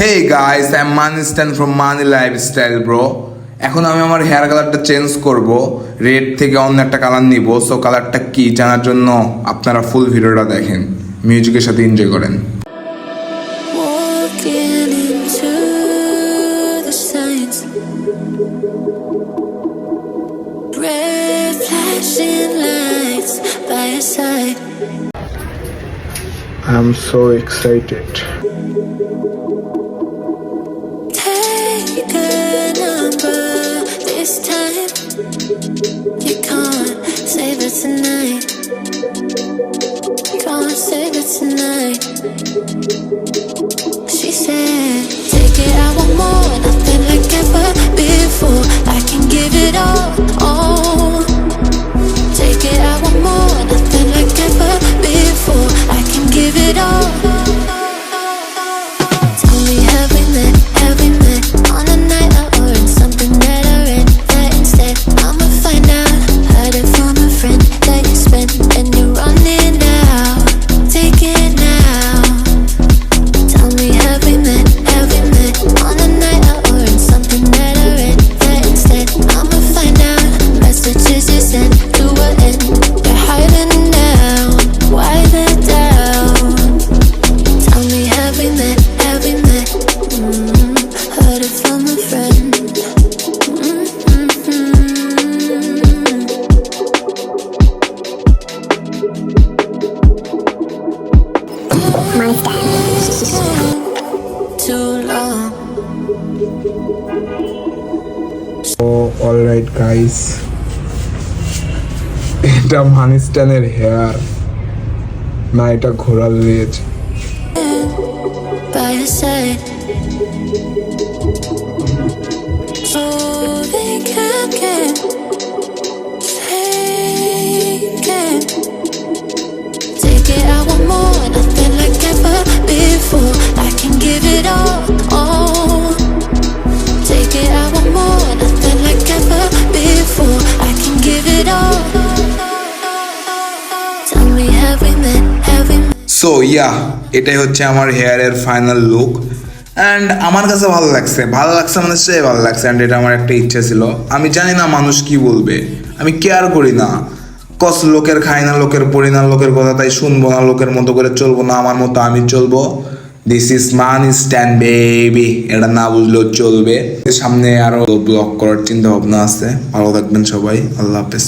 Hey guys, I'm Manistan from Mani Lifestyle bro. এখন আমি আমার হেয়ার কালারটা চেঞ্জ করব, রেড থেকে অন্য একটা কালার নিব। সো কালারটা কি জানার জন্য আপনারা ফুল ভিডিওটা দেখেন, মিউজিকের সাথে এনজয় করেন। Walking into the signs, red flashing lights by your side. I'm so excited. Take a number this time. You can't save it tonight. Can't save it tonight. She said, take it, I want more, nothing like ever before. I can give it all. Take it, I want more, nothing like ever before. I can give it all. Tell me, have we met on a night out or in something that I read? That instead, I'ma find out. Heard it from a friend that you spent and you're running out. Take it now. Tell me, have we met on a night out or in something that I read? That instead, I'ma find out. Messages you sent to an end. You're hiding now. Why the doubt? Tell me, have we met? Heard it from a friend. Too long. Alright guys, এটা মানিস্টানের hair না, এটা ঘোড়ার লেজ। By your side, so they can take it. I want more, nothing like ever before. I can give it all. Take it, I want more, nothing like ever before. I can give it all. Tell me, have we met? So এটাই হচ্ছে আমার হেয়ারের final look and আমার কাছে ভালো লাগছে মানে সে ভালো লাগছে। অ্যান্ড এটা আমার একটা ইচ্ছা ছিল। আমি জানি না মানুষ কি বলবে, আমি কেয়ার করি না। কস লোকের খাই না, লোকের পড়ি না, লোকের কথা তাই শুনবো না, লোকের মতো করে চলবো না, আমার মতো আমি চলবো। দিস ইজ মানিস্টান বেবি, এটা না বুঝলেও চলবে। সামনে আরো ব্লগ করার চিন্তা ভাবনা আছে। ভালো থাকবেন সবাই, আল্লাহ হাফেজ।